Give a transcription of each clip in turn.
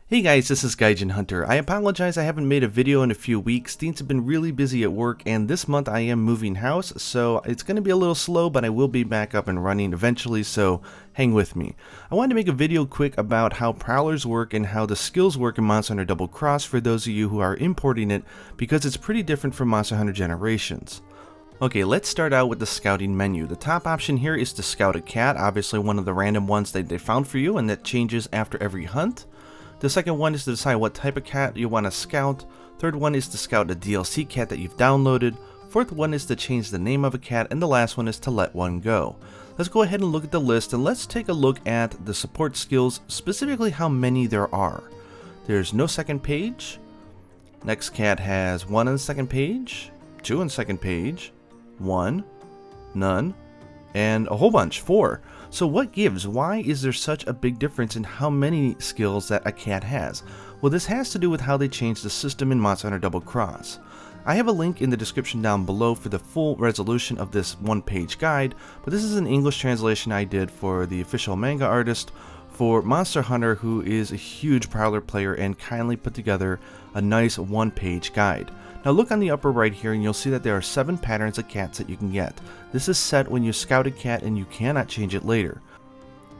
Hey guys, this is Gaijin Hunter. I apologize I haven't made a video in a few weeks. Things have been really busy at work, and this month I am moving house, so it's going to be a little slow, but I will be back up and running eventually, so hang with me. I wanted to make a video quick about how Prowlers work and how the skills work in Monster Hunter Double Cross for those of you who are importing it, because it's pretty different from Monster Hunter Generations. Okay, let's start out with the scouting menu. The top option here is to scout a cat, obviously one of the random ones that they found for you, and that changes after every hunt. The second one is to decide what type of cat you want to scout. Third one is to scout a DLC cat that you've downloaded. Fourth one is to change the name of a cat, and the last one is to let one go. Let's go ahead and look at the list, and let's take a look at the support skills, specifically how many there are. There's no second page. Next cat has 1 on the second page, 2 on the second page, 1, none, and a whole bunch, 4. So what gives? Why is there such a big difference in how many skills that a cat has? Well, this has to do with how they changed the system in Monster Hunter Double Cross. I have a link in the description down below for the full resolution of this one-page guide, but this is an English translation I did for the official manga artist for Monster Hunter, who is a huge Prowler player and kindly put together a nice one-page guide. Now look on the upper right here and you'll see that there are 7 patterns of cats that you can get. This is set when you scout a cat and you cannot change it later.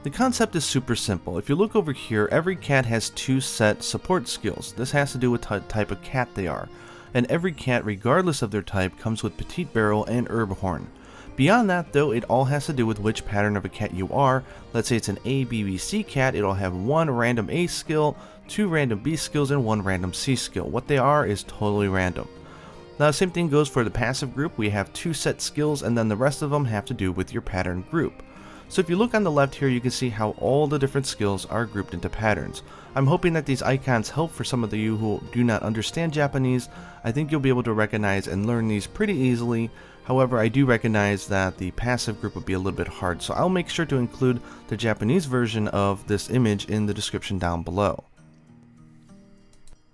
The concept is super simple. If you look over here, every cat has 2 set support skills. This has to do with what type of cat they are. And every cat, regardless of their type, comes with Petite Barrel and Herb Horn. Beyond that though, it all has to do with which pattern of a cat you are. Let's say it's an A, B, B, C cat, it'll have 1 random A skill, 2 random B skills, and 1 random C skill. What they are is totally random. Now the same thing goes for the passive group. We have 2 set skills, and then the rest of them have to do with your pattern group. So if you look on the left here, you can see how all the different skills are grouped into patterns. I'm hoping that these icons help for some of you who do not understand Japanese. I think you'll be able to recognize and learn these pretty easily. However, I do recognize that the passive group would be a little bit hard, so I'll make sure to include the Japanese version of this image in the description down below.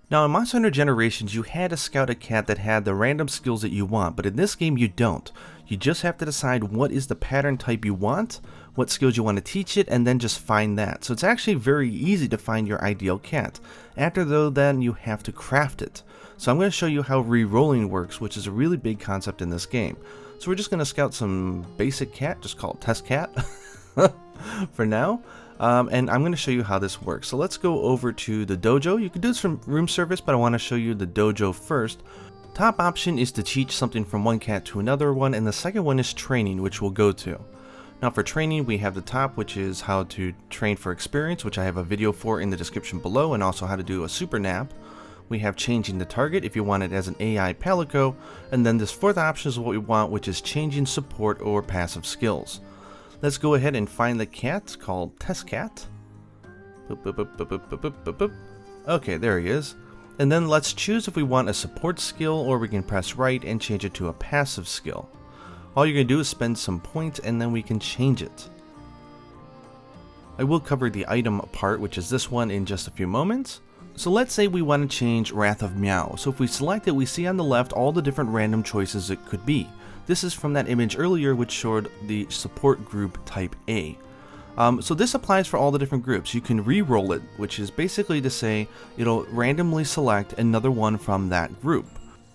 Now in Monster Hunter Generations, you had to scout a cat that had the random skills that you want, but in this game you don't. You just have to decide what is the pattern type you want, what skills you want to teach it, and then just find that. So it's actually very easy to find your ideal cat. After though, then you have to craft it. So I'm going to show you how re-rolling works, which is a really big concept in this game. So we're just going to scout some basic cat, just call it test cat for now. And I'm going to show you how this works. So let's go over to the dojo. You can do this from room service, but I want to show you the dojo first. Top option is to teach something from one cat to another one, and the second one is training, which we'll go to. Now for training, we have the top, which is how to train for experience, which I have a video for in the description below, and also how to do a super nap. We have changing the target if you want it as an AI Palico, and then this fourth option is what we want, which is changing support or passive skills. Let's go ahead and find the cat called Test Cat. Boop, boop, boop, boop, boop, boop, boop, boop. Okay, there he is. And then let's choose if we want a support skill, or we can press right and change it to a passive skill. All you're going to do is spend some points and then we can change it. I will cover the item part, which is this one, in just a few moments. So let's say we want to change Wrath of Meow. So if we select it, we see on the left all the different random choices it could be. This is from that image earlier which showed the support group type A. So this applies for all the different groups. You can re-roll it, which is basically to say it'll randomly select another one from that group.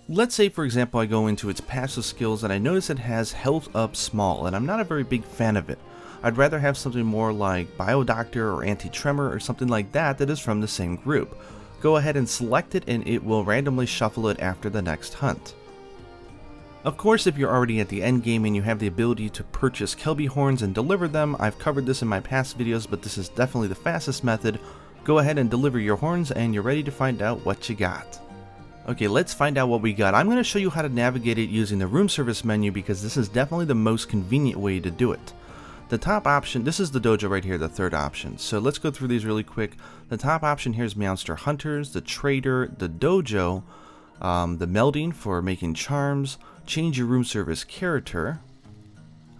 Let's say, for example, I go into its passive skills and I notice it has health up small, and I'm not a very big fan of it. I'd rather have something more like Biodoctor or Anti-Tremor or something like that that is from the same group. Go ahead and select it and it will randomly shuffle it after the next hunt. Of course, if you're already at the end game and you have the ability to purchase Kelby horns and deliver them, I've covered this in my past videos, but this is definitely the fastest method. Go ahead and deliver your horns and you're ready to find out what you got. Okay, let's find out what we got. I'm going to show you how to navigate it using the room service menu because this is definitely the most convenient way to do it. The top option, this is the dojo right here, the third option. So let's go through these really quick. The top option here is Monster Hunters, the Trader, the Dojo, the Melding for making charms, change your room service character,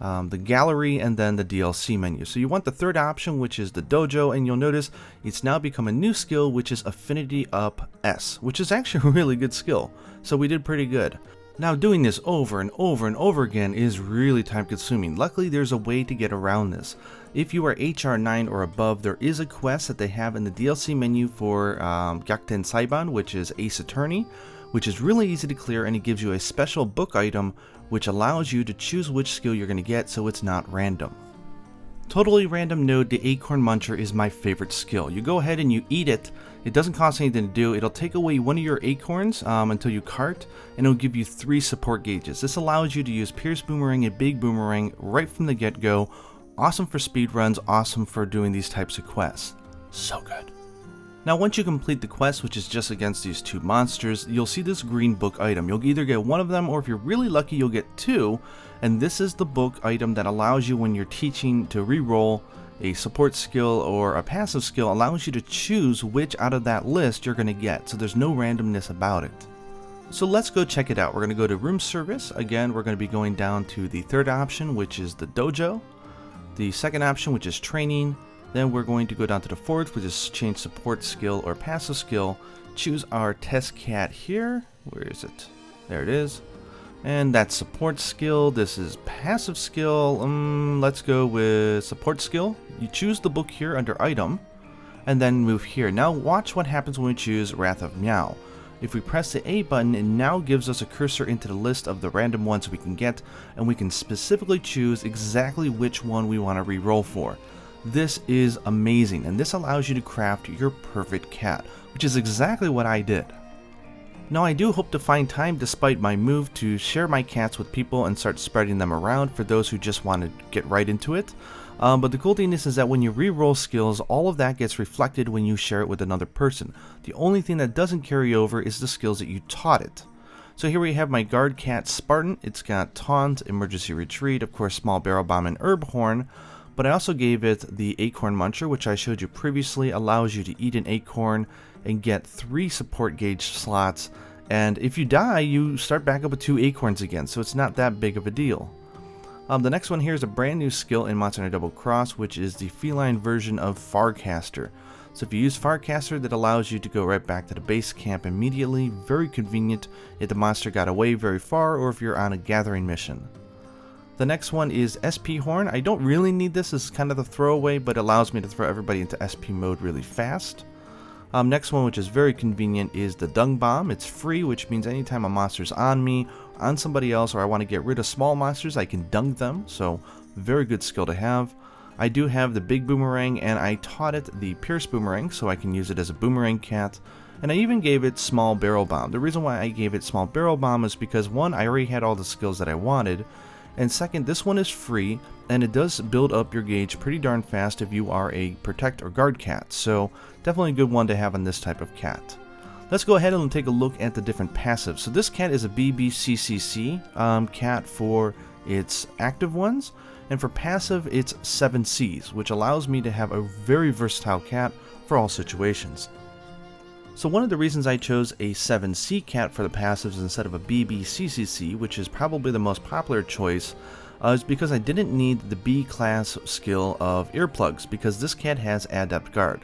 the gallery, and then the DLC menu. So you want the third option, which is the dojo, and you'll notice it's now become a new skill, which is Affinity Up S, which is actually a really good skill. So we did pretty good. Now doing this over and over and over again is really time consuming. Luckily there's a way to get around this. If you are HR 9 or above, there is a quest that they have in the DLC menu for Gyakuten Saiban, which is Ace Attorney, which is really easy to clear, and it gives you a special book item which allows you to choose which skill you're going to get so it's not random. Totally random node, the Acorn Mantra is my favorite skill. You go ahead and you eat it. It doesn't cost anything to do. It'll take away one of your acorns until you cart, and it'll give you 3 support gauges. This allows you to use Pierce Boomerang and Big Boomerang right from the get-go. Awesome for speedruns, awesome for doing these types of quests. So good. Now once you complete the quest, which is just against these 2 monsters, you'll see this green book item. You'll either get one of them, or if you're really lucky, you'll get 2. And this is the book item that allows you, when you're teaching, to re-roll a support skill or a passive skill, allows you to choose which out of that list you're going to get. So there's no randomness about it. So let's go check it out. We're going to go to room service. Again, we're going to be going down to the 3rd option, which is the dojo. The 2nd option, which is training. Then we're going to go down to the 4th, which is change support skill or passive skill. Choose our test cat here. Where is it? There it is. And that's support skill. This is passive skill. Let's go with support skill. You choose the book here under item, and then move here. Now watch what happens when we choose Wrath of Meow. If we press the A button, it now gives us a cursor into the list of the random ones we can get, and we can specifically choose exactly which one we want to re-roll for. This is amazing, and this allows you to craft your perfect cat, which is exactly what I did. Now I do hope to find time, despite my move, to share my cats with people and start spreading them around for those who just want to get right into it. But the cool thing is that when you re-roll skills, all of that gets reflected when you share it with another person. The only thing that doesn't carry over is the skills that you taught it. So here we have my guard cat Spartan. It's got Taunt, Emergency Retreat, of course Small Barrel Bomb, and Herb Horn. But I also gave it the Acorn Mantra, which I showed you previously, allows you to eat an acorn and get 3 support gauge slots. And if you die, you start back up with 2 acorns again, so it's not that big of a deal. The next one here is a brand new skill in Monster Hunter Double Cross, which is the feline version of Farcaster. So if you use Farcaster, that allows you to go right back to the base camp immediately. Very convenient if the monster got away very far, or if you're on a gathering mission. The next one is SP Horn. I don't really need this as kind of the throwaway, but allows me to throw everybody into SP mode really fast. Next one, which is very convenient, is the Dung Bomb. It's free, which means anytime a monster's on me, on somebody else, or I want to get rid of small monsters, I can dung them. So very good skill to have. I do have the Big Boomerang, and I taught it the Pierce Boomerang, so I can use it as a boomerang cat. And I even gave it Small Barrel Bomb. The reason why I gave it Small Barrel Bomb is because, 1, I already had all the skills that I wanted, and 2nd, this one is free, and it does build up your gauge pretty darn fast if you are a protect or guard cat, so definitely a good one to have on this type of cat. Let's go ahead and take a look at the different passives. So this cat is a BBCCC cat for its active ones, and for passive it's 7 Cs, which allows me to have a very versatile cat for all situations. So one of the reasons I chose a 7C cat for the passives instead of a BBCCC, which is probably the most popular choice, is because I didn't need the B class skill of earplugs, because this cat has Adept Guard.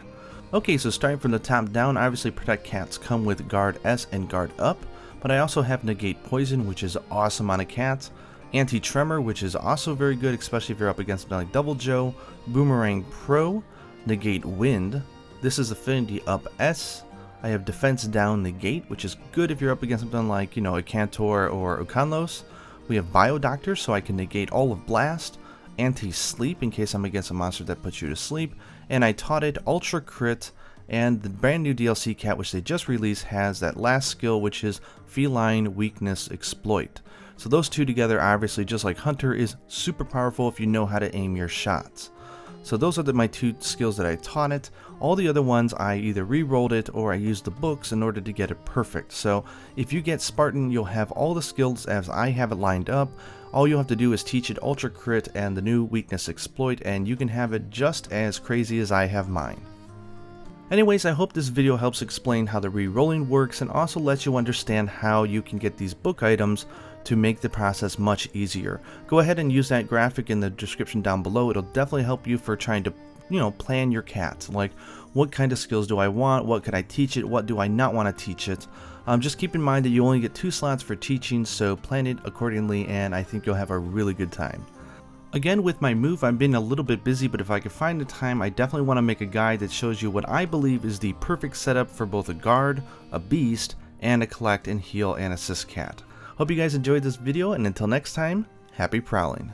Okay, so starting from the top down, obviously Protect cats come with Guard S and Guard Up, but I also have Negate Poison, which is awesome on a cat, Anti-Tremor, which is also very good, especially if you're up against something like Double Joe, Boomerang Pro, Negate Wind, this is Affinity Up S, I have Defense Down Negate, which is good if you're up against something like, a Cantor or Ukanlos. We have Bio Doctor, so I can negate all of Blast, Anti-Sleep in case I'm against a monster that puts you to sleep, and I taught it Ultra Crit, and the brand new DLC cat which they just released has that last skill, which is Feline Weakness Exploit. So those two together, obviously, just like Hunter, is super powerful if you know how to aim your shots. So those are my 2 skills that I taught it. All the other ones I either re-rolled it or I used the books in order to get it perfect. So if you get Spartan, you'll have all the skills as I have it lined up. All you have to do is teach it Ultra Crit and the new Weakness Exploit, and you can have it just as crazy as I have mine. Anyways, I hope this video helps explain how the re-rolling works and also lets you understand how you can get these book items to make the process much easier. Go ahead and use that graphic in the description down below. It'll definitely help you for trying to, plan your cat. Like, what kind of skills do I want? What could I teach it? What do I not want to teach it? Just keep in mind that you only get 2 slots for teaching, so plan it accordingly, and I think you'll have a really good time. Again, with my move, I'm being a little bit busy, but if I can find the time, I definitely want to make a guide that shows you what I believe is the perfect setup for both a guard, a beast, and a collect and heal and assist cat. Hope you guys enjoyed this video, and until next time, happy prowling.